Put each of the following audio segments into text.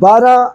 12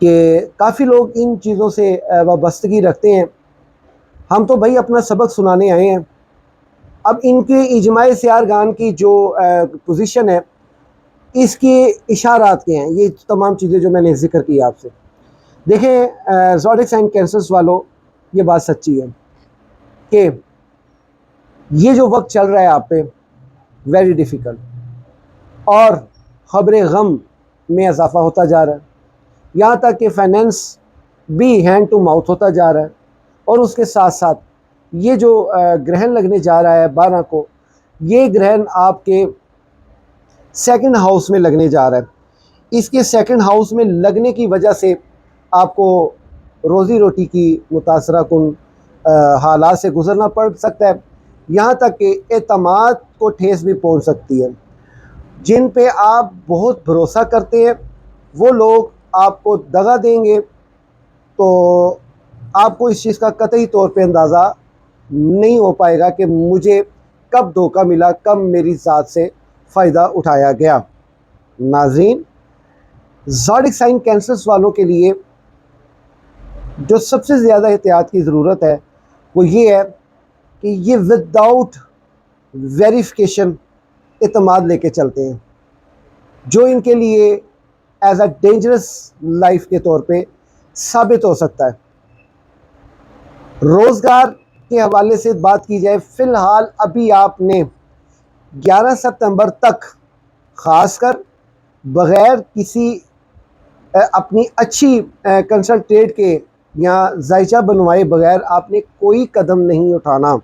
کہ کافی لوگ ان چیزوں سے وابستگی رکھتے ہیں. ہم تو بھائی اپنا سبق سنانے آئے ہیں. اب ان کے اجماع سیارگان کی جو پوزیشن ہے اس کے اشارات کے ہیں یہ تمام چیزیں جو میں نے ذکر کی آپ سے. دیکھیں زوڈک سائن کینسرز والوں، یہ بات سچی ہے کہ یہ جو وقت چل رہا ہے آپ پہ ویری ڈیفیکلٹ، اور خبر غم میں اضافہ ہوتا جا رہا ہے، یہاں تک کہ فائنینس بھی ہینڈ ٹو ماؤتھ ہوتا جا رہا ہے. اور اس کے ساتھ ساتھ یہ جو گرہن لگنے جا رہا ہے 12 کو، یہ گرہن آپ کے سیکنڈ ہاؤس میں لگنے جا رہا ہے. اس کے سیکنڈ ہاؤس میں لگنے کی وجہ سے آپ کو روزی روٹی کی متاثرہ کن حالات سے گزرنا پڑ سکتا ہے، یہاں تک کہ اعتماد کو ٹھیس بھی پہنچ سکتی ہے. جن پہ آپ بہت بھروسہ کرتے ہیں وہ لوگ آپ کو دغا دیں گے، تو آپ کو اس چیز کا قطعی طور پہ اندازہ نہیں ہو پائے گا کہ مجھے کب دھوکہ ملا، کب میری ذات سے فائدہ اٹھایا گیا. ناظرین، زوڈک سائن کینسرز والوں کے لیے جو سب سے زیادہ احتیاط کی ضرورت ہے وہ یہ ہے کہ یہ وداؤٹ ویریفیکیشن اعتماد لے کے چلتے ہیں، جو ان کے لیے ایز اے ڈینجرس لائف کے طور پہ ثابت ہو سکتا ہے. روزگار کے حوالے سے بات کی جائے، فی الحال ابھی آپ نے 11 ستمبر تک خاص کر بغیر کسی اپنی اچھی کنسلٹیٹ کے یا ذائچہ بنوائے بغیر آپ نے کوئی قدم نہیں اٹھانا.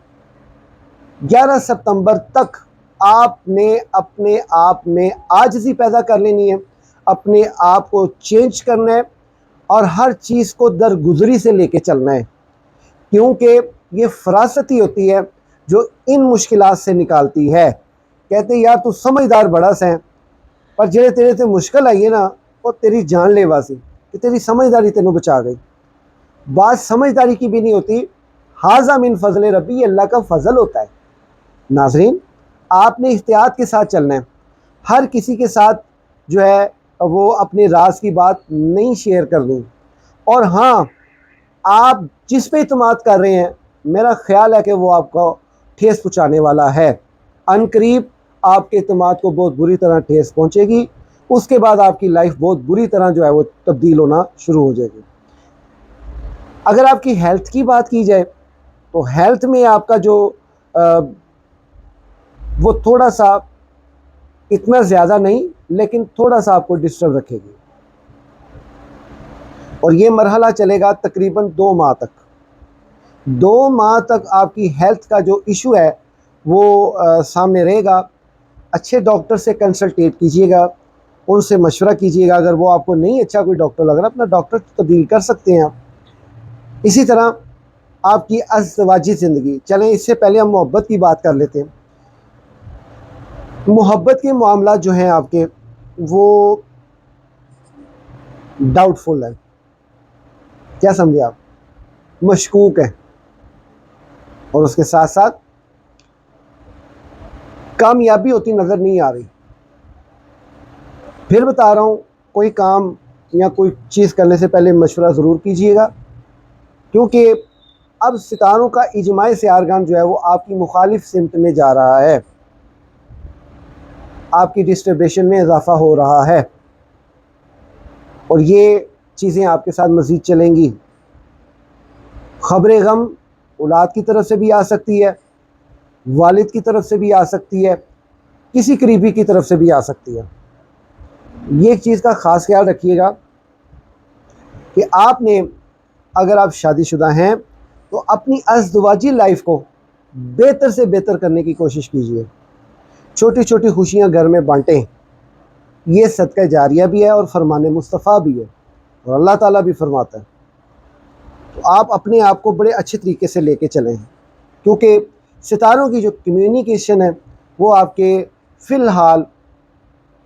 11 ستمبر تک آپ نے اپنے آپ میں عاجزی پیدا کر لینی ہے، اپنے آپ کو چینج کرنا ہے، اور ہر چیز کو درگزری سے لے کے چلنا ہے، کیونکہ یہ فراستی ہوتی ہے جو ان مشکلات سے نکالتی ہے. کہتے ہیں یار تو سمجھدار بڑا سا ہے، پر جڑے تیرے تے مشکل آئی ہے نا وہ تیری جان لیوا سی کہ تیری سمجھداری تینوں بچا گئی. بات سمجھداری کی بھی نہیں ہوتی، ھذا من فضل ربی، یہ اللہ کا فضل ہوتا ہے. ناظرین، آپ نے احتیاط کے ساتھ چلنا ہے، ہر کسی کے ساتھ جو ہے وہ اپنے راز کی بات نہیں شیئر کرنی. اور ہاں، آپ جس پہ اعتماد کر رہے ہیں میرا خیال ہے کہ وہ آپ کو ٹھیس پہنچانے والا ہے. عنقریب آپ کے اعتماد کو بہت بری طرح ٹھیس پہنچے گی، اس کے بعد آپ کی لائف بہت بری طرح جو ہے وہ تبدیل ہونا شروع ہو جائے گی. اگر آپ کی ہیلتھ کی بات کی جائے تو ہیلتھ میں آپ کا جو وہ تھوڑا سا، اتنا زیادہ نہیں لیکن تھوڑا سا آپ کو ڈسٹرب رکھے گی، اور یہ مرحلہ چلے گا تقریباً 2 ماہ تک. 2 ماہ تک آپ کی ہیلتھ کا جو ایشو ہے وہ سامنے رہے گا. اچھے ڈاکٹر سے کنسلٹیٹ کیجیے گا، ان سے مشورہ کیجیے گا. اگر وہ آپ کو نہیں اچھا کوئی ڈاکٹر لگ رہا، اپنا ڈاکٹر تبدیل کر سکتے ہیں آپ. اسی طرح آپ کی ازدواجی زندگی، چلیں اس سے پہلے ہم محبت کی بات کر لیتے ہیں. محبت کے معاملات جو ہیں آپ کے وہ ڈاؤٹ فل ہیں. کیا سمجھے آپ؟ مشکوک ہیں. اور اس کے ساتھ ساتھ کامیابی ہوتی نظر نہیں آ رہی. پھر بتا رہا ہوں، کوئی کام یا کوئی چیز کرنے سے پہلے مشورہ ضرور کیجیے گا، کیونکہ اب ستاروں کا اجماع سیارگان جو ہے وہ آپ کی مخالف سمت میں جا رہا ہے، آپ کی ڈسٹربیشن میں اضافہ ہو رہا ہے، اور یہ چیزیں آپ کے ساتھ مزید چلیں گی. خبر غم اولاد کی طرف سے بھی آ سکتی ہے، والد کی طرف سے بھی آ سکتی ہے، کسی قریبی کی طرف سے بھی آ سکتی ہے. یہ ایک چیز کا خاص خیال رکھیے گا کہ آپ نے، اگر آپ شادی شدہ ہیں تو اپنی ازدواجی لائف کو بہتر سے بہتر کرنے کی کوشش کیجیے. چھوٹی چھوٹی خوشیاں گھر میں بانٹیں، یہ صدقہ جاریہ بھی ہے اور فرمان مصطفیٰ بھی ہے، اور اللہ تعالیٰ بھی فرماتا ہے. تو آپ اپنے آپ کو بڑے اچھے طریقے سے لے کے چلیں، کیونکہ ستاروں کی جو کمیونیکیشن ہے وہ آپ کے فی الحال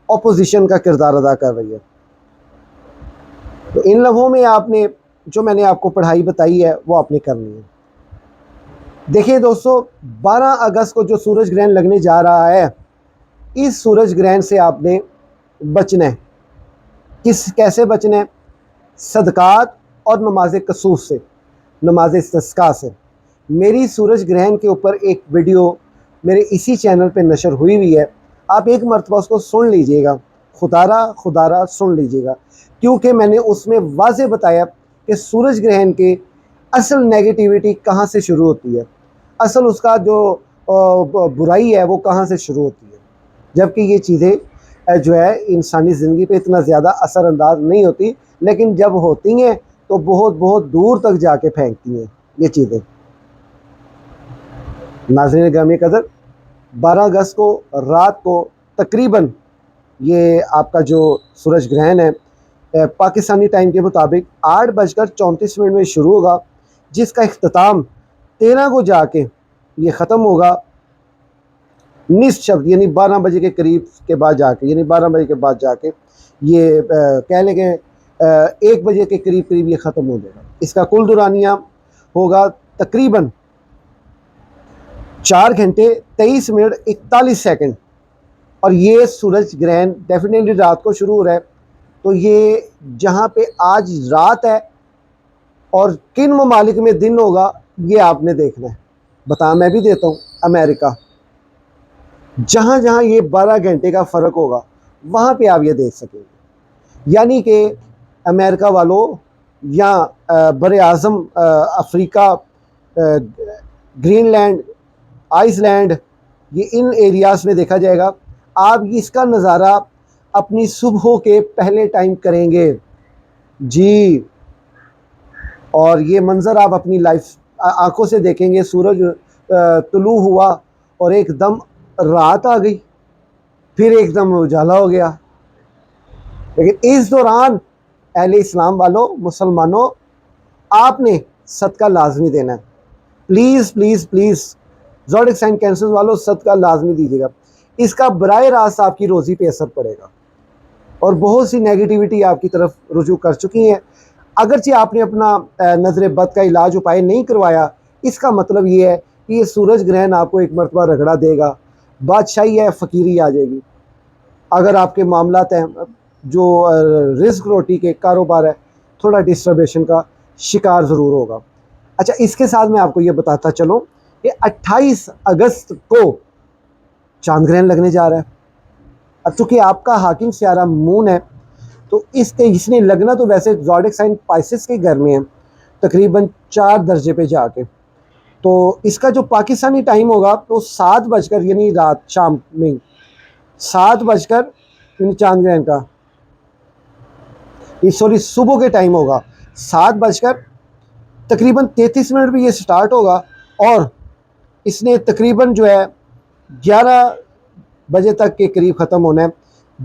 اپوزیشن کا کردار ادا کر رہی ہے. تو ان لمحوں میں آپ نے جو میں نے آپ کو پڑھائی بتائی ہے وہ آپ نے کرنی ہے. دیکھیں دوستو، 12 اگست کو جو سورج گرہن لگنے جا رہا ہے، اس سورج گرہن سے آپ نے بچنا ہے. کیسے بچنا ہے؟ صدقات اور نماز کسوف سے، نماز استسقاء سے۔ میری سورج گرہن کے اوپر ایک ویڈیو میرے اسی چینل پہ نشر ہوئی ہے، آپ ایک مرتبہ اس کو سن لیجئے گا، خدا را سن لیجئے گا، کیونکہ میں نے اس میں واضح بتایا کہ سورج گرہن کے اصل نیگیٹیوٹی کہاں سے شروع ہوتی ہے، اصل اس کا جو برائی ہے وہ کہاں سے شروع ہوتی ہے، جبکہ یہ چیزیں جو ہے انسانی زندگی پہ اتنا زیادہ اثر انداز نہیں ہوتی، لیکن جب ہوتی ہیں تو بہت بہت دور تک جا کے پھینکتی ہیں یہ چیزیں۔ ناظرین گرامی قدر، 12 اگست کو رات کو تقریباً یہ آپ کا جو سورج گرہن ہے پاکستانی ٹائم کے مطابق 8:34 میں شروع ہوگا، جس کا اختتام 13 کو جا کے یہ ختم ہوگا، نصف شب یعنی 12 بجے کے قریب کے بعد جا کے، یعنی 12 بجے کے بعد جا کے یہ کہہ لیں کہ 1 بجے کے قریب یہ ختم ہو جائے گا۔ اس کا کل دورانیہ ہوگا تقریباً 4 گھنٹے 23 منٹ 41 سیکنڈ، اور یہ سورج گرہن ڈیفینیٹلی رات کو شروع ہو رہا ہے، تو یہ جہاں پہ آج رات ہے اور کن ممالک میں دن ہوگا یہ آپ نے دیکھنا ہے۔ بتا میں بھی دیتا ہوں، امریکہ، جہاں جہاں یہ 12 گھنٹے کا فرق ہوگا وہاں پہ آپ یہ دیکھ سکیں گے، یعنی کہ امریکہ والوں یا بر اعظم افریقہ، گرین لینڈ، آئس لینڈ، یہ ان ایریاز میں دیکھا جائے گا۔ آپ اس کا نظارہ اپنی صبح کے پہلے ٹائم کریں گے جی، اور یہ منظر آپ اپنی لائف آنکھوں سے دیکھیں گے۔ سورج طلوع ہوا اور ایک دم رات آ گئی، پھر ایک دم اجالا ہو گیا، لیکن اس دوران اہل اسلام والوں، مسلمانوں، آپ نے صدقہ لازمی دینا ہے۔ Please please please zodiac sign cancer والوں، صدقہ لازمی دیجیے گا، اس کا براہ راست آپ کی روزی پہ اثر پڑے گا، اور بہت سی نیگیٹیوٹی آپ کی طرف رجوع کر چکی ہیں۔ اگرچہ آپ نے اپنا نظر بد کا علاج اپائے نہیں کروایا، اس کا مطلب یہ ہے کہ یہ سورج گرہن آپ کو ایک مرتبہ رگڑا دے گا، بادشاہی ہے، فقیری آ جائے گی۔ اگر آپ کے معاملات ہیں جو رزق روٹی کے کاروبار ہے، تھوڑا ڈسٹربیشن کا شکار ضرور ہوگا۔ اچھا، اس کے ساتھ میں آپ کو یہ بتاتا چلوں کہ 28 اگست کو چاند گرہن لگنے جا رہا ہے۔ اب چونکہ آپ کا حاکم سیارہ مون ہے، تو اس نے لگنا تو ویسے زوڈک سائن پائسس کے گھر میں ہے، تقریباً 4 درجے پہ جا کے، تو اس کا جو پاکستانی ٹائم ہوگا تو 7 بج کر، یعنی رات شام میں 7 بج کر، یعنی چاند گرہن کا صبح کے ٹائم ہوگا 7 بج کر تقریباً 33 منٹ پہ یہ سٹارٹ ہوگا، اور اس نے تقریباً جو ہے 11 بجے تک کے قریب ختم ہونا ہے،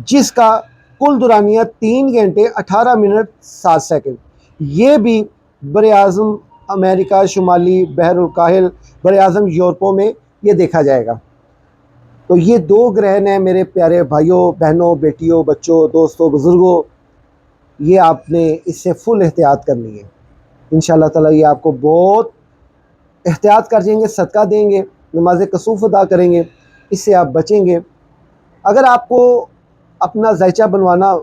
جس کا کل دورانیہ 3 گھنٹے 18 منٹ 7 سیکنڈ۔ یہ بھی بر اعظم امریکہ، شمالی بحر الکاہل، بر اعظم یورپوں میں یہ دیکھا جائے گا۔ تو یہ 2 گرہن ہیں میرے پیارے بھائیوں، بہنوں، بیٹیوں، بچوں، دوستوں، بزرگوں، یہ آپ نے اس سے فل احتیاط کرنی ہے۔ انشاءاللہ تعالی یہ آپ کو بہت احتیاط کر جائیں گے، صدقہ دیں گے، نماز کسوف ادا کریں گے، اس سے آپ بچیں گے۔ اگر آپ کو اپنا ذائچہ بنوانا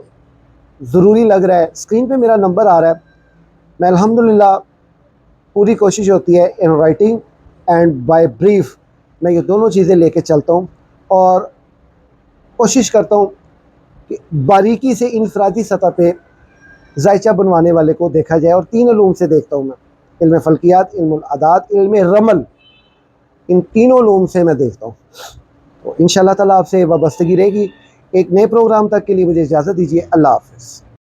ضروری لگ رہا ہے، اسکرین پہ میرا نمبر آ رہا ہے، میں الحمدللہ پوری کوشش ہوتی ہے in writing and by brief, میں یہ دونوں چیزیں لے کے چلتا ہوں، اور کوشش کرتا ہوں کہ باریکی سے انفرادی سطح پہ ذائچہ بنوانے والے کو دیکھا جائے، اور 3 علوم سے دیکھتا ہوں میں، علم فلکیات، علم العادات، علم رمل، ان تینوں علوم سے میں دیکھتا ہوں۔ تو انشاءاللہ تعالیٰ آپ سے وابستگی رہے گی۔ ایک نئے پروگرام تک کے لیے مجھے اجازت دیجیے، اللہ حافظ۔